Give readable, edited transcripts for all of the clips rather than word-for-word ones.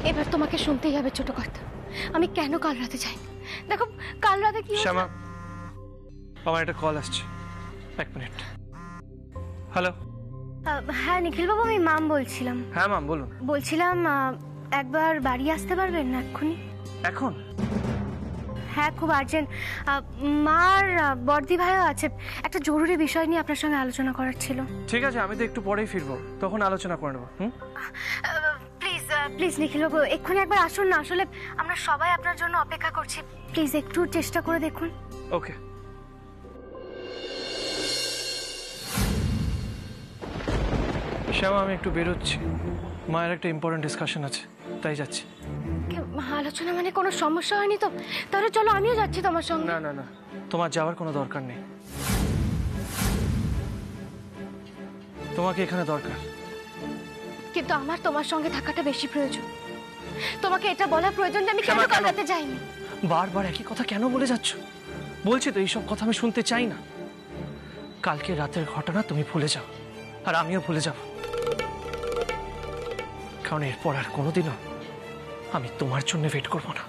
এবার তোমাকে শুনতেই হবে ছোট কর্তা, আমি কেন কাল রাতে যাই। দেখো কাল রাতে কি শ্যামা, আমার একটা কল আসছে, 1 মিনিট। হ্যালো। হ্যাঁ নিখিল বাবু, আমি মাম বলছিলাম। হ্যাঁ মাম বলুন। বলছিলাম একবার বাড়ি আসতে পারবেন না এক্ষুনি? এখন? হ্যাঁ খুব আর্জেন্ট। মার বর্দি ভাইও আছে, একটা জরুরি বিষয় নিয়ে আপনার সঙ্গে আলোচনা করার ছিল। ঠিক আছে, আমি তো একটু পরেই ফিরবো, তখন আলোচনা করে নেবো। প্লিজ প্লিজ নিখিল বাবু এক্ষুনি একবার আসুন না, আসলে আমরা সবাই আপনার জন্য অপেক্ষা করছি, প্লিজ একটু চেষ্টা করে দেখুন। ওকে। শ্যামা, আমি একটু বেরোচ্ছি, মায়ের একটা ইম্পর্টেন্ট ডিসকাশন আছে, তাই যাচ্ছি। আলোচনা মানে কোনো সমস্যা হয়নি তো? তাহলে চলো আমিও যাচ্ছি তোমার সঙ্গে। না না না, তোমার যাওয়ার কোনো দরকার নেই, তোমাকে এখানে দরকার। কিন্তু আমার তোমার সঙ্গে থাকাটা বেশি প্রয়োজন। তোমাকে এটা বলা প্রয়োজন যে আমি কেন কাল রাতে যাইনি। বারবার একই কথা কেন বলে যাচ্ছ? বলছি তো এইসব কথা আমি শুনতে চাই না। কালকে রাতের ঘটনা তুমি ভুলে যাও, আর আমিও ভুলে যাব, কারণ এরপর আর কোনোদিনও আমি তোমার জন্য ওয়েট করব না।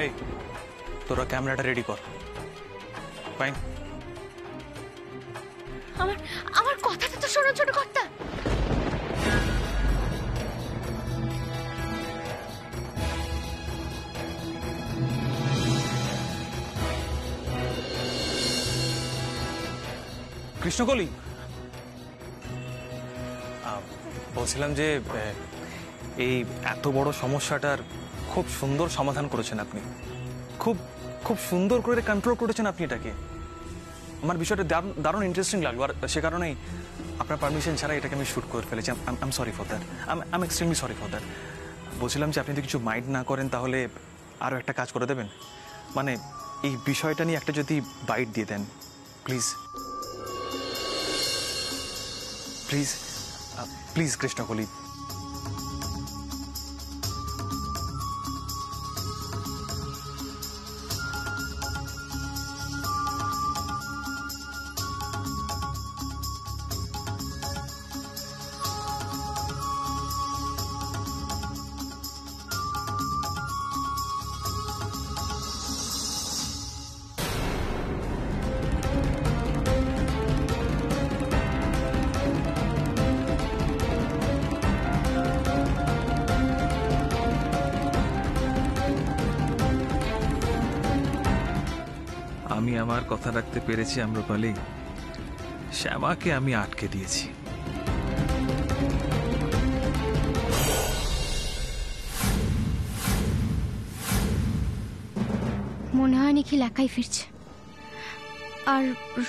এই তোরা ক্যামেরাটা রেডি কর। ফাইন। আমার কথাটা তো শোনো ছোট কর্তা। কৃষ্ণকলি, বলছিলাম যে এই এত বড় সমস্যাটার খুব সুন্দর সমাধান করেছেন আপনি, খুব খুব সুন্দর করে কন্ট্রোল করেছেন আপনি এটাকে। আমার বিষয়টা দারুণ ইন্টারেস্টিং লাগলো, আর সে কারণেই আপনার পারমিশন ছাড়া এটাকে আমি শ্যুট করে ফেলেছি। I am sorry for that, I am extremely sorry for that. বলছিলাম যে আপনি যদি কিছু মাইন্ড না করেন তাহলে আরও একটা কাজ করে দেবেন, মানে এই বিষয়টা নিয়ে একটা যদি বাইট দিয়ে দেন প্লিজ। Please please Krishnakoli. আমি আমার কথা রাখতে পেরেছি আম্রপালি, শ্যামাকে আমি আটকে দিয়েছি। মনে হয় নিখিল একাই ফিরছে, আর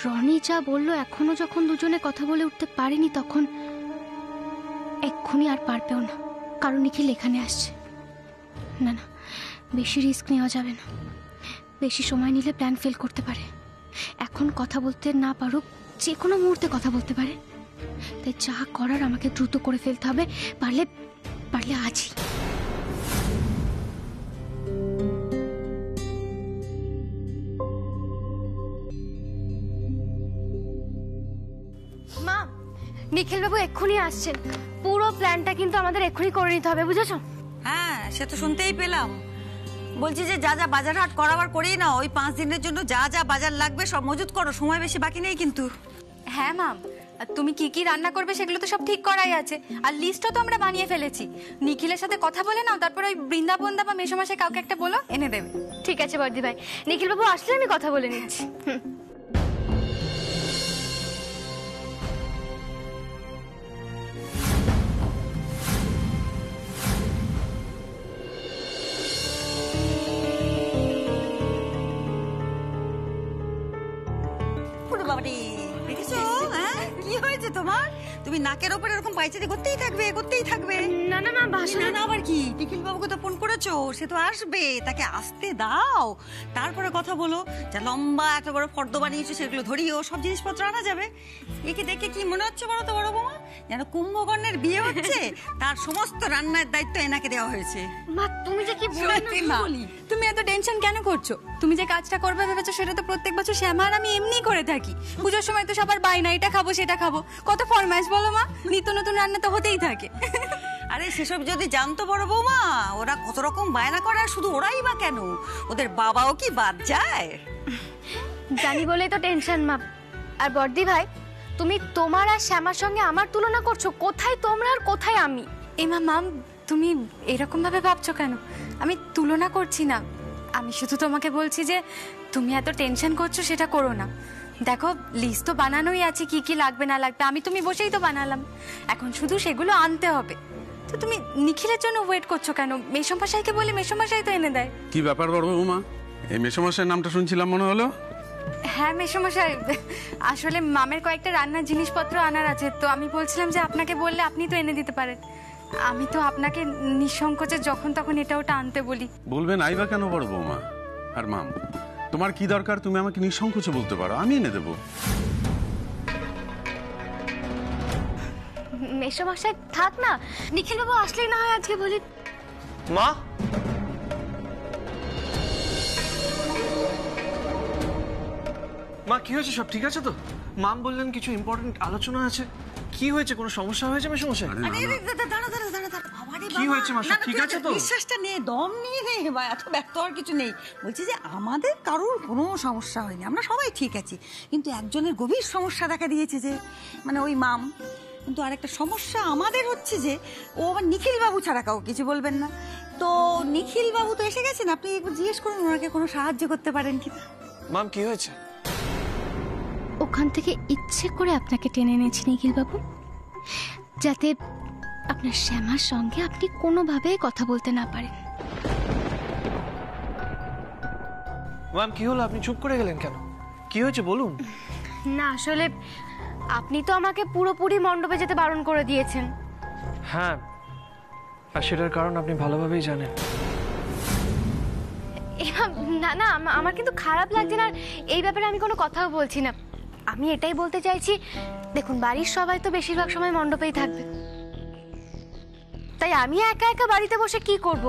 রনি যা বললো এখনো যখন দুজনে কথা বলে উঠতে পারেনি, তখন এক্ষুনি আর পারবেও না, কারণ নিখিল এখানে আসছে। না না, বেশি রিস্ক নেওয়া যাবে না, বেশি সময় নিলে প্ল্যান ফেল করতে পারে। এখন কথা বলতে না পারুক, যে কোনো মুহূর্তে কথা বলতে পারে, তাই যা করার আমাকে দ্রুত করে ফেলতে হবে, পারলে পারলে আজই। মা, নিখিল বাবু এক্ষুনি আসছেন, পুরো প্ল্যানটা কিন্তু আমাদের এক্ষুনি করে নিতে হবে, বুঝেছো? হ্যাঁ সে তো শুনতেই পেলাম। বলছি যে যা যা বাজার হাট করাবার করেই না, ওই 5 দিনের জন্য যা যা বাজার লাগবে সব মজুত করো, সময় বেশি বাকি নেই কিন্তু। হ্যাঁ মাম, তুমি কি কি রান্না করবে সেগুলো তো সব ঠিক করাই আছে, আর লিস্টও তো আমরা বানিয়ে ফেলেছি। নিখিলের সাথে কথা বলে নাও, তারপর ওই বৃন্দাবন দা বা মেসোমশাই কাউকে একটা বলো, এনে দেবে। ঠিক আছে বর্দি ভাই, নিখিল বাবু আসলে আমি কথা বলে নিচ্ছি। কি হয়েছে তোমার? তুমি নাকের ওপরে এরকম পাইচারি করতেই থাকবে। না না মা, বাসনা না আবার কি? নিখিল বাবুকে তো ফোন করেছো, সে তো আসবে, তাকে আসতে দাও, তারপরে কথা বলো। যা লম্বা একটা বড় ফর্দ বানিয়েছো সেগুলো ধরিও, সব জিনিসপত্র আনা যাবে। একে দেখে কি মনে হচ্ছে বলো তো বড় বৌমা, যেন কুম্ভকর্ণের বিয়ে হচ্ছে, তার সমস্ত রান্নার দায়িত্ব এনাকে দেওয়া হয়েছে। মা তুমি যে কি বলি, তুমি এত টেনশন কেন করছো? তুমি যে কাজটা করবে ভেবেছো সেটা তো প্রত্যেক বছর শ্যামা আর আমি এমনি করে থাকি। পুজোর সময় তো সবার বায়না, এটা খাবো সেটা খাবো, কত ফরমাইশ বলো মা, নিত্য নতুন রান্না তো হতেই থাকে। আরে সেসব যদি জানতো বড় বৌমা, ওরা কত রকম বায়না করে, আর শুধু ওরাই বা কেন, ওদের বাবাও কি বাদ যায়? জানি বলেই তো টেনশন মা। আর বর্দি ভাই, তুমি তোমার আর শ্যামার সঙ্গে আমার তুলনা করছো। কোথায় তোমরা আর কোথায় আমি? এমা মাম, তুমি এরকম ভাবে ভাবছো কেন? আমি তুলনা করছি না, আমি শুধু তোমাকে বলছি যে তুমি এত টেনশন করছো সেটা করো না। দেখো লিস্ট তো বানানোই আছে, কি কি লাগবে না লাগবে, আমি তুমি বসেই তো বানালাম, এখন শুধু সেগুলো আনতে হবে। তো তুমি নিখিলের জন্য ওয়েট করছো কেন? মেসমশাইকে বলি, মেসমশাই তো এনে দেয়। কি ব্যাপার বড় বৌমা, এই মেসমশাইয়ের নামটা শুনছিলাম মনে হলো? হ্যাঁ মেসমশাই, আসলে মামের কয়েকটা রান্নার জিনিসপত্র আনার আছে, তো আমি বলছিলাম যে আপনাকে বললে আপনি তো এনে দিতে পারেন। আমি তো আপনাকে নিঃসংকোচে যখন তখন এটা ওটা আনতে বলি। বলবেন আইবা কেন বড় বৌমা? আর মাম, তোমার কি দরকার তুমি আমাকে নিঃসংকোচে বলতে পারো, আমি এনে দেবো। মেসমশাই থাক না, নিখিল বাবু আসলেই না হয় আজকে বলি। মা, মা কি হয়েছে? সব ঠিক আছে তো? মাম বললেন কিছু ইম্পর্টেন্ট আলোচনা আছে। কি হয়েছে? কোনো সমস্যা হয়েছে মেসমশাই? কি হয়েছে মা? সব ঠিক আছে তো? বিশ্বাসটা নে, দম নিয়ে নে, বা এত ব্যস্ত হওয়ার কিছু নেই। বলছি যে আমাদের কারোর কোনো সমস্যা হয়নি, আমরা সবাই ঠিক আছি, কিন্তু একজনের গভীর সমস্যা দেখা দিয়েছে, যে মানে ওই মাম। কিন্তু আরেকটা সমস্যা আমাদের হচ্ছে যে ও আবার নিখিল বাবু ছাড়া কাউ কিছু বলবেন না। তো নিখিল বাবু তো এসে গেছেন, আপনি একটু জিজ্ঞেস করুন ওনাকে কোনো সাহায্য করতে পারেন কিনা। মাম কি হয়েছে? ওখান থেকে ইচ্ছে করে আপনাকে টেনে এনেছি নিখিল বাবু, যাতে আপনার শ্যামার সঙ্গে আপনি কোনোভাবেই কথা বলতে না পারেন। মাম কি হলো? আপনি চুপ করে গেলেন কেন? কি হয়েছে বলুন। না আসলে আপনি তো আমাকে পুরোপুরি মণ্ডপে যেতে বারণ করে দিয়েছেন। হ্যাঁ, আর সেটার কারণ আপনি ভালোভাবেই জানেন। না না, আমার কিন্তু খারাপ লাগছে না, এই ব্যাপারে আমি কোনো কথাও বলছি না। আমি এটাই বলতে চাইছি, দেখুন বাড়ির সবাই তো বেশিরভাগ সময় মণ্ডপেই থাকবে, তাই আমি একা একা বাড়িতে বসে কি করব,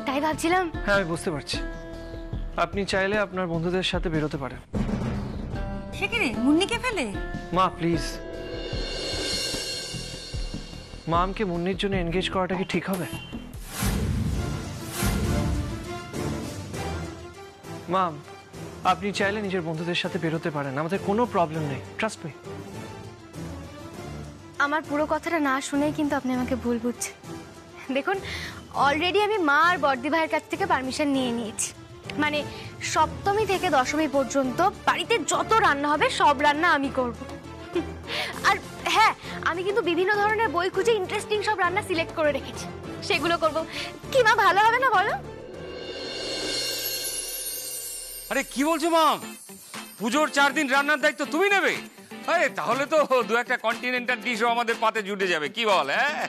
তাই ভাবছিলাম। হ্যাঁ আমি বুঝতে পারছি, আপনি চাইলে আপনার বন্ধুদের সাথে বেরোতে পারেন। সে কি রে, মুন্নিকে ফেলে? মা প্লিজ, মামকে মুন্নির জন্য এনগেজ করাটা কি ঠিক হবে? মাম, আপনি চাইলে নিজের বন্ধুদের সাথে বেরোতে পারেন, আমাদের কোনো প্রবলেম নেই, ট্রাস্ট মি। আমার পুরো কথাটা না শুনেই কিন্তু আপনি আমাকে ভুল বুঝছেন। দেখুন অলরেডি আমি মা আর বর্দি ভাইয়ের কাছ থেকে পারমিশন নিয়ে নিয়েছি, মানে সপ্তমী থেকে দশমী পর্যন্ত বাড়িতে যত রান্না হবে সব রান্না আমি করব। আর হ্যাঁ, আমি কিন্তু বিভিন্ন ধরনের বই খুঁজে ইন্টারেস্টিং সব রান্না সিলেক্ট করে রেখেছি, সেগুলো করব। কি মা, ভালো হবে না বলো? আরে কি বলছো মাম, পুজোর 4 দিন রান্নার দায়িত্ব তুমি নেবে? আরে তাহলে তো 2-1টা কন্টিনেন্টাল ডিশও আমাদের পাতে জুটে যাবে, কি বল? হ্যাঁ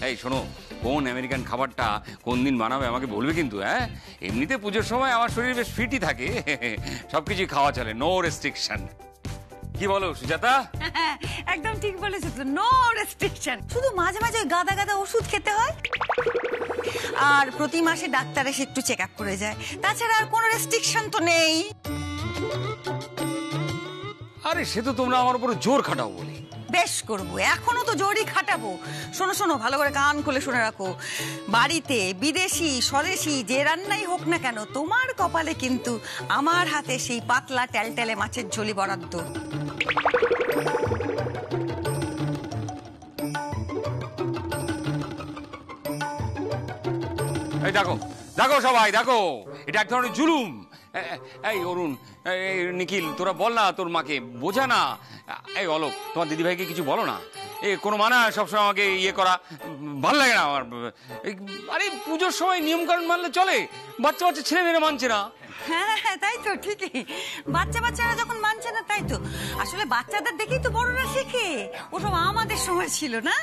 এই শোনো, কোন আমেরিকান খাবারটা কোন দিন বানাবে আমাকে বলবে কিন্তু। হ্যাঁ, এমনিতে পুজোর সময় আমার শরীর বেশ ফিটই থাকে, সবকিছুই খাওয়া চলে, নো রেস্ট্রিকশন। কি বলো সুজাতা? একদম ঠিক বলেছো তো, নো রেস্ট্রিকশন। শুধু মাঝে মাঝে গাদা গাদা ওষুধ খেতে হয়, আর প্রতি মাসে ডাক্তার এসে একটু চেক আপ করে যায়, তাছাড়া আর কোনো রেস্ট্রিকশন তো নেই। আরে সে তো তোমরা আমার উপর জোর খাটাও বলে। বেশ করবো, এখনো তো জোরই খাটাবো। শোনো শোনো, ভালো করে কান খুলে শুনে রাখো, বাড়িতে বিদেশি স্বদেশি যে রান্নাই হোক না কেন, তোমার কপালে কিন্তু আমার হাতে সেই পাতলা টেলটেলে মাছের ঝোলি বরাদ্দ। এই দেখো দেখো সবাই দেখো, এটা এক ধরনের জুলুম। এই অরুণ, এই নিখিল, তোরা বল না তোর মাকে, বোঝা না। এই অলোক, তোমার দিদিভাইকে কিছু বলো না। এই কোনো মানা সবসময় আমাকে ইয়ে করা ভালো লাগে না আমার। আরে পুজোর সময় নিয়মকানুন মানলে চলে, বাচ্চা বাচ্চা ছেলে মেয়েরা মানছে না। হ্যাঁ হ্যাঁ, তাই তো, ঠিকই। বাচ্চারা যখন মানছে না, তাই তো। আসলে বাচ্চাদের দেখেই তো বড়রা শেখে। ওসব আমাদের সময় ছিল না,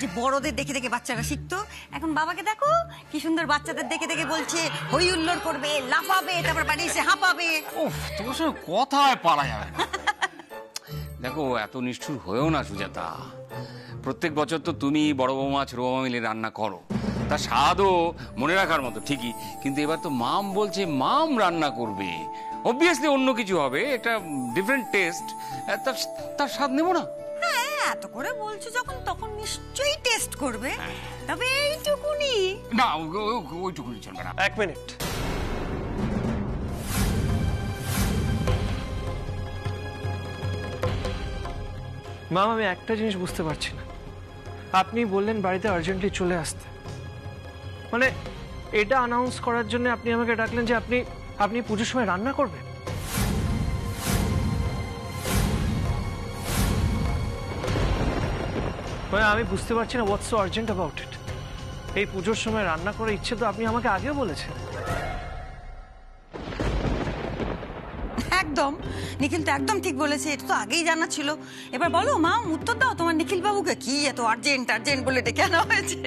যে বড়দের দেখে দেখে বাচ্চারা শিখতো। এখন বাবাকে দেখো কি সুন্দর, বাচ্চাদের দেখে দেখে বলছে হই হুল্লোড় করবে, লাফাবে, তারপর বাড়ি এসে হাঁপাবে। ওহ, তোমার সঙ্গে কথায় পারা যাবে না। দেখো, এত নিষ্ঠুর হয়েও না সুজাতা। প্রত্যেক বছর তো তুমি বড় বৌমা ছোট বৌমা মিলে রান্না করো, তার স্বাদও মনে রাখার মতো ঠিকই, কিন্তু এবার তো মাম বলছে মাম রান্না করবে, অবভিয়াসলি অন্য কিছু হবে, একটা ডিফারেন্ট টেস্ট, তার স্বাদ নেবো না? হ্যাঁ, এত করে বলছো যখন, তখন নিশ্চয়ই টেস্ট করবে। তবে এইটুকুনি না, ওইটুকুনি চলবে না। 1 মিনিট। মাম, আমি একটা জিনিস বুঝতে পারছি না। আপনি বললেন বাড়িতে আর্জেন্টলি চলে আসতে, মানে এটা অ্যানাউন্স করার জন্য আপনি আমাকে ডাকলেন যে আপনি পুজোর সময় রান্না করবেন? মানে আমি বুঝতে পারছি না হোয়াটস সো আর্জেন্ট অ্যাবাউট ইট। এই পুজোর সময় রান্না করার ইচ্ছে তো আপনি আমাকে আগেও বলেছেন। একদম, নিখিল তো একদম ঠিক বলেছে, এটা তো আগেই জানা ছিল। এবার বলো মা, উত্তর দাও তোমার নিখিল বাবুকে, কি এত আর্জেন্ট আর্জেন্ট বলে ডেকে আনা হয়েছে?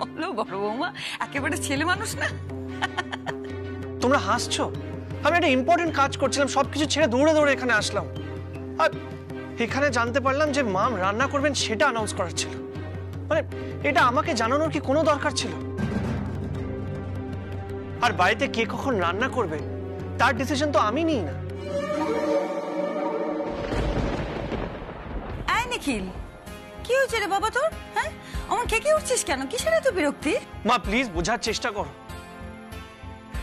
বলো বড় বৌমা, একেবারে ছেলে মানুষ না। তোমরা হাসছো? আমি একটা ইম্পর্টেন্ট কাজ করছিলাম, সবকিছু ছেড়ে দৌড়ে দৌড়ে এখানে আসলাম, আর এখানে জানতে পারলাম যে মাম রান্না করবেন, সেটা অ্যানাউন্স করার ছিল। মানে এটা আমাকে জানানোর কি কোনো দরকার ছিল? আর বাড়িতে কে কখন রান্না করবে তার ডিসিশন তো আমি নিই না। নিখিল, কি হয়েছে রে বাবা তোর? হ্যাঁ, আমার খেকে উঠছিস কেন? কিসের এত বিরক্তি? মা প্লিজ বোঝার চেষ্টা করো।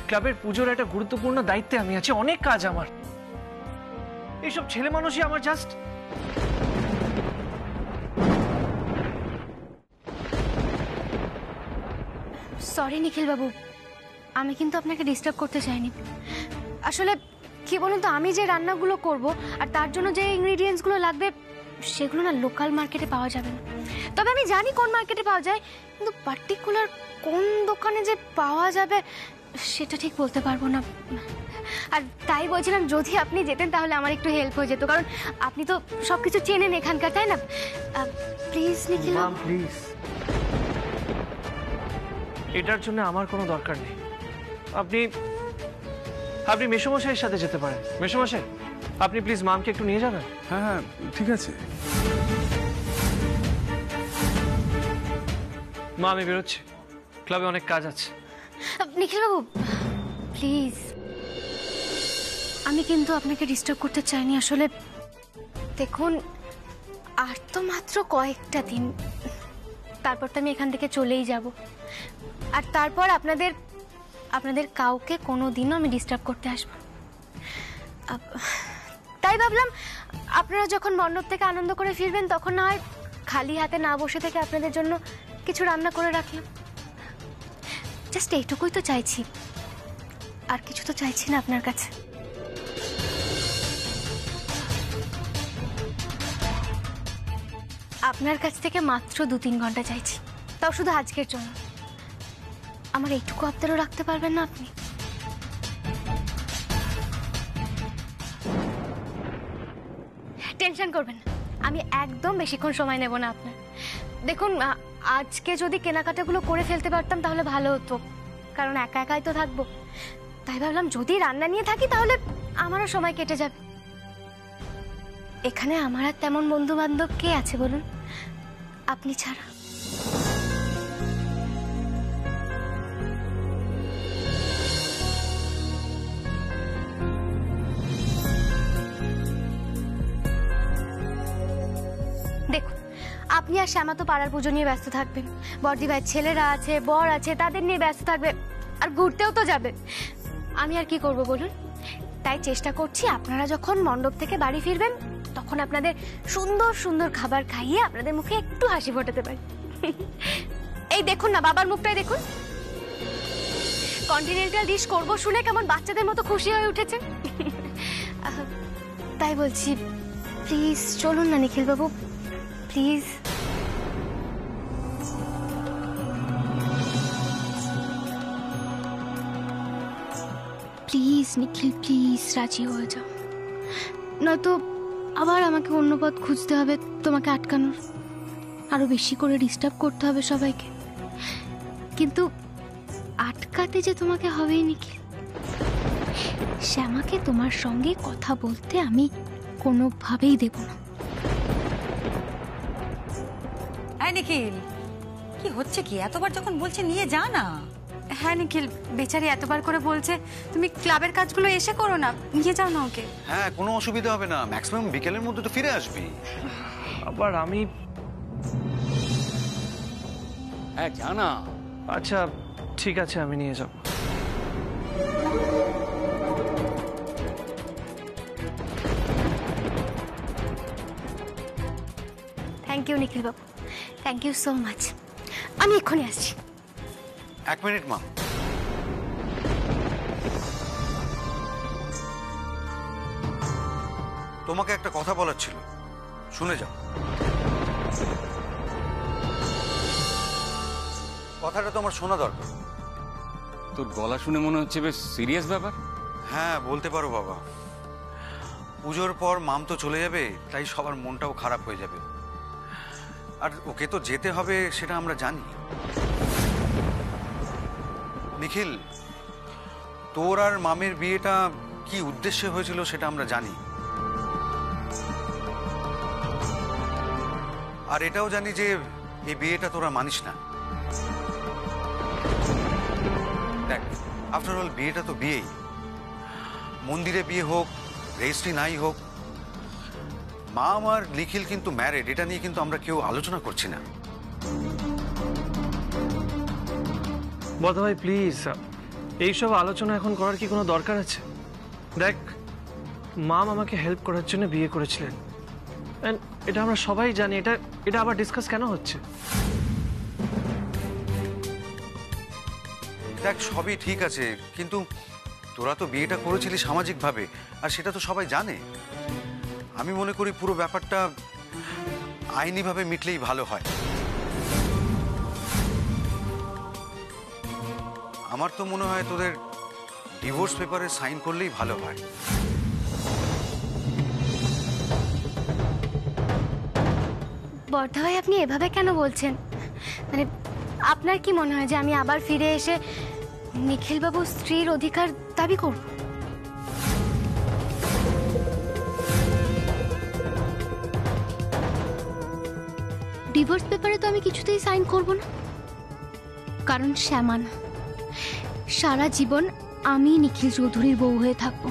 ক্লাবের পুজোর একটা গুরুত্বপূর্ণ দায়িত্বে আমি আছি, অনেক কাজ আমার। এইসব ছেলে মানুষই আমার জাস্ট সরি নিখিল বাবু, আমি কিন্তু আপনাকে ডিস্টার্ব করতে চাইনি। আসলে কি বলুন তো, আমি যে রান্নাগুলো করব আর তার জন্য যে ইনগ্রিডিয়েন্টসগুলো লাগবে সেগুলো না লোকাল মার্কেটে পাওয়া যাবে না। তবে আমি জানি কোন মার্কেটে পাওয়া যায়, কিন্তু পার্টিকুলার কোন দোকানে যে পাওয়া যাবে সেটা ঠিক বলতে পারবো না। আর তাই বলছিলাম যদি আপনি যেতেন তাহলে আমার একটু হেল্প হয়ে যেত, কারণ আপনি তো সবকিছু চেনেন এখানকার, তাই না? প্লিজ নিখিল মাম প্লিজ, এটার জন্য আমার কোনো দরকার নেই। আপনি মেসোমশাইয়ের সাথে যেতে পারেন। মেসোমশাই, আপনি প্লিজ মামকে একটু নিয়ে যাবেন। হ্যাঁ হ্যাঁ, ঠিক আছে। মা আমি বেরোচ্ছি, ক্লাবে অনেক কাজ আছে। নিখিল বাবু প্লিজ, আমি কিন্তু আপনাকে ডিস্টার্ব করতে চাইনি। আসলে দেখুন, আর তো মাত্র কয়েকটা দিন, তারপর তো আমি এখান থেকে চলেই যাব। আর তারপর আপনাদের কাউকে কোনো দিনও আমি ডিস্টার্ব করতে আসবো। তাই ভাবলাম আপনারা যখন মণ্ডপ থেকে আনন্দ করে ফিরবেন, তখন না হয় খালি হাতে না বসে থেকে আপনাদের জন্য কিছু রান্না করে রাখলাম। জাস্ট এইটুকুই তো চাইছি, আর কিছু তো চাইছি না আপনার কাছে। আপনার কাছ থেকে মাত্র 2-3 ঘন্টা চাইছি, তাও শুধু আজকের জন্য। আমার এইটুকু আবদারও রাখতে পারবেন না আপনি? টেনশন করবেন না, আমি একদম বেশিক্ষণ সময় নেব না আপনার। দেখুন, আজকে যদি কেনাকাটাগুলো করে ফেলতে পারতাম তাহলে ভালো হতো, কারণ একা একাই তো থাকবো। তাই ভাবলাম যদি রান্না নিয়ে থাকি তাহলে আমারও সময় কেটে যাবে। এখানে আমার আর তেমন বন্ধু বান্ধব কে আছে বলুন, আপনি ছাড়া। দেখুন, আপনি আর শ্যামা তো পাড়ার পুজো নিয়ে ব্যস্ত থাকবেন, বড়দি ভাইয়ের ছেলেরা আছে, বর আছে, তাদের নিয়ে ব্যস্ত থাকবে, আর ঘুরতেও তো যাবে। আমি আর কি করব বলুন? তাই চেষ্টা করছি আপনারা যখন মণ্ডপ থেকে বাড়ি ফিরবেন তখন আপনাদের সুন্দর সুন্দর খাবার খাইয়ে আপনাদের মুখে একটু হাসি ফোটাতে পারি। এই দেখুন না, বাবার মুখটাই দেখুন, কন্টিনেন্টাল ডিশ করব শুনে কেমন বাচ্চাদের মতো খুশি হয়ে উঠেছে। তাই বলছি, প্লিজ চলুন না নিখিল বাবু, প্লিজ। প্লিজ নিখিল, প্লিজ রাজি হয়ে যাও, নয়তো আবার আমাকে অন্য পথ খুঁজতে হবে তোমাকে আটকানোর, আরো বেশি করে ডিস্টার্ব করতে হবে সবাইকে। কিন্তু আটকাতে যে তোমাকে হবেই নিখিল। শ্যামাকে তোমার সঙ্গে কথা বলতে আমি কোনোভাবেই দেব না। নিখিল, কি হচ্ছে কি? এতবার যখন বলছে নিয়ে যা না। হ্যাঁ নিখিল, বেচারি এতবার করে বলছে, তুমি ক্লাবের কাজগুলো এসে করো না, নিয়ে যাও না ওকে। হ্যাঁ, কোনো অসুবিধা হবে না, ম্যাক্সিমাম বিকেলের মধ্যে তো ফিরে আসবি। আবার আমি হ্যাঁ জানা। আচ্ছা ঠিক আছে, আমি নিয়ে যাব। Thank you Nikhil Babu, thank you so much. আমি এক্ষুনি আসছি। 1 মিনিট মা। তোমাকে একটা কথা বলার ছিল, শুনে যাও। কথাটা তো আমার শোনা দরকার। তোর গলা শুনে মনে হচ্ছে বেশ সিরিয়াস ব্যাপার। হ্যাঁ বলতে পারো বাবা, পুজোর পর মাম তো চলে যাবে, তাই সবার মনটাও খারাপ হয়ে যাবে। আর ওকে তো যেতে হবে, সেটা আমরা জানি। নিখিল, তোর আর মামের বিয়েটা কি উদ্দেশ্যে হয়েছিল সেটা আমরা জানি। আর এটাও জানি যে এই বিয়েটা তোরা মানিস না। দেখ, আফটার অল বিয়েটা তো বিয়েই। মন্দিরে বিয়ে হোক, রেজিস্ট্রি নাই হোক, মা আমার নিখিল কিন্তু ম্যারেড, এটা নিয়ে কিন্তু আমরা কেউ আলোচনা করছি না। বড়দা ভাই প্লিজ, এইসব আলোচনা এখন করার কি কোনো দরকার আছে? দেখ, মাম আমাকে হেল্প করার জন্য বিয়ে করেছিলেন, এটা আমরা সবাই জানি। এটা আবার ডিসকাস কেন হচ্ছে? দেখ, সবই ঠিক আছে, কিন্তু তোরা তো বিয়েটা করেছিলি সামাজিকভাবে, আর সেটা তো সবাই জানে। আমি মনে করি পুরো ব্যাপারটা আইনিভাবে মিটলেই ভালো হয়। আমার তো মনে হয় তোদের ডিভোর্স পেপারে সাইন করলেই ভালো হয়। বড়দা ভাই, আপনি এভাবে কেন বলছেন? মানে আপনার কি মনে হয় যে আমি আবার ফিরে এসে নিখিলবাবু স্ত্রীর অধিকার দাবি করব? ডিভোর্স পেপারে তো আমি কিছুতেই সাইন করব না, কারণ শ্যামা না, সারা জীবন আমি নিখিল চৌধুরীর বউ হয়ে থাকবো।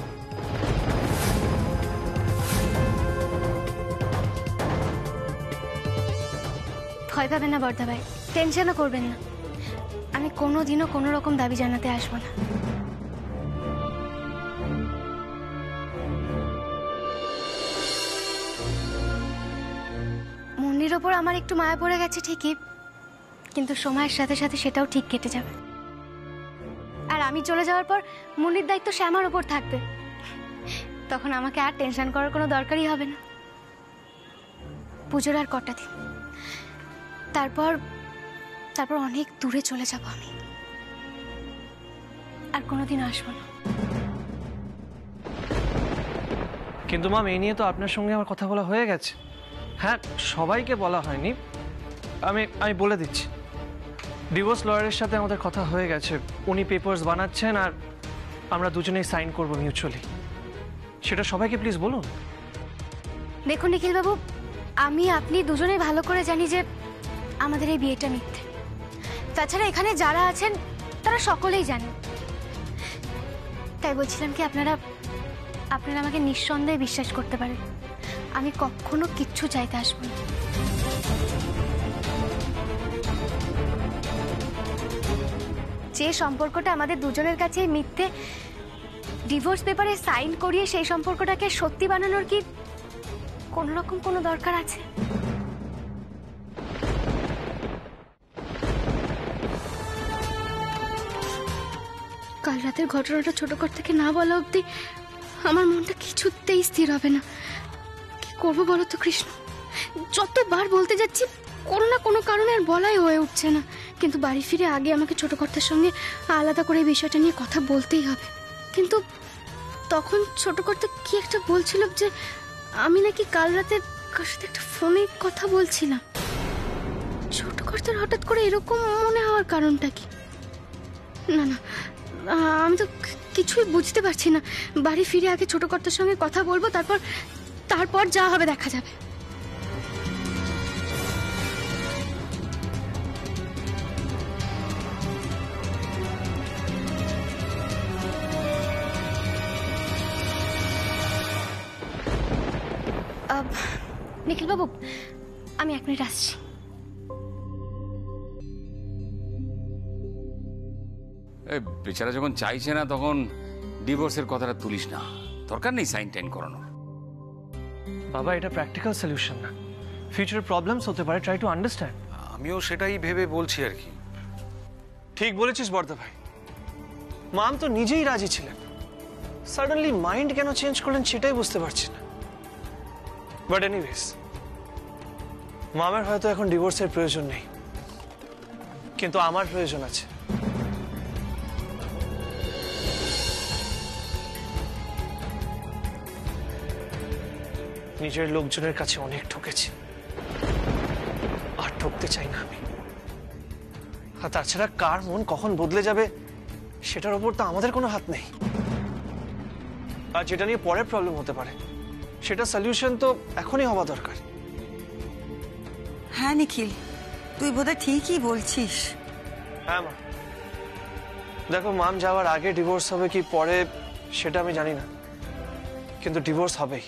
ভয় পাবেন না বড়দা ভাই, টেনশনও করবেন না, আমি কোনোদিনও কোনো রকম দাবি জানাতে আসবো না। মুন্নির ওপর আমার একটু মায়া পড়ে গেছে ঠিকই, কিন্তু সময়ের সাথে সাথে সেটাও ঠিক কেটে যাবে। আর আমি চলে যাওয়ার পর মুন্নির দায়িত্ব শ্যামার ওপর থাকবে, তখন আমাকে আর টেনশন করার কোনো দরকারই হবে না। পুজোর আর কটা দিন, তারপর অনেক দূরে চলে যাব আমি, আর কোনোদিন আসবো না। কিন্তু মাম, এই নিয়ে তো আপনার সঙ্গে আমার কথা বলা হয়ে গেছে। হ্যাঁ, সবাইকে বলা হয়নি, আমি বলে দিচ্ছি। ডিভোর্স লয়ারের সাথে আমাদের কথা হয়ে গেছে, উনি পেপারস বানাচ্ছেন আর আমরা দুজনেই সাইন করব মিউচুয়ালি। সেটা সবাইকে প্লিজ বলুন। দেখুন নিখিলবাবু, আমি আপনি দুজনেই ভালো করে জানি যে আমাদের এই বিয়েটা মিথ্যে। তাছাড়া এখানে যারা আছেন তারা সকলেই জানেন। তাই বলছিলাম কি, আপনারা আমাকে নিঃসন্দেহে বিশ্বাস করতে পারেন, আমি কখনো কিচ্ছু চাইতে আসবো না। যে সম্পর্কটা আমাদের দুজনের কাছে মিথ্যে, ডিভোর্স পেপারে সাইন করিয়ে সেই সম্পর্কটাকে সত্যি বানানোর কি কোনো রকম কোনো দরকার আছে? কাল রাতের ঘটনাটা ছোট কর থেকে না বলা অবধি আমার মনটা কিছুতেই স্থির হবে না। কি করবো বলো তো কৃষ্ণ, যতবার বলতে যাচ্ছি কোনো না কোনো কারণে আর বলাই হয়ে উঠছে না। কিন্তু বাড়ি ফিরে আগে আমাকে ছোট কর্তার সঙ্গে আলাদা করে এই বিষয়টা নিয়ে কথা বলতেই হবে। কিন্তু তখন ছোট কর্তা কি একটা বলছিল যে আমি নাকি কাল রাতে কার সাথে একটা ফোনে কথা বলছিলাম। ছোট কর্তার হঠাৎ করে এরকম মনে হওয়ার কারণটা কি? না না, আমি তো কিছুই বুঝতে পারছি না। বাড়ি ফিরে আগে ছোট কর্তার সঙ্গে কথা বলবো, তারপর যা হবে দেখা যাবে। নিখিল বাবু, আমি 1 মিনিট আসছি। এই বেচারা যখন চাইছে না তখন ডিভোর্সের কথাটা তুলিস না, দরকার নেই সাইন টাইন করানোর। বাবা, এটা প্র্যাকটিক্যাল সলিউশন না, ফিউচার প্রবলেমস হতে পারে, ট্রাই টু আন্ডারস্ট্যান্ড। আমিও সেটাই ভেবে বলছি আর কি। ঠিক বলেছিস বর্দা ভাই, মাম তো নিজেই রাজি ছিলেন, সাডেনলি মাইন্ড কেন চেঞ্জ করলেন সেটাই বুঝতে পারছি না। বাট এনিওয়েজ, মামের হয়তো এখন ডিভোর্সের প্রয়োজন নেই, কিন্তু আমার প্রয়োজন আছে। নিজের লোকজনের কাছে অনেক ঠকেছি, আর ঠকতে চাই না আমি। আর তাছাড়া কার মন কখন বদলে যাবে সেটার উপর তো আমাদের কোনো হাত নেই। আর যেটা নিয়ে পরে প্রবলেম হতে পারে সেটা সলিউশন তো এখনই হওয়া দরকার। হ্যাঁ নিখিল, তুই বোধহয় ঠিকই বলছিস। হ্যাঁ মা, দেখো মাম যাওয়ার আগে ডিভোর্স হবে কি পরে সেটা আমি জানি না, কিন্তু ডিভোর্স হবেই।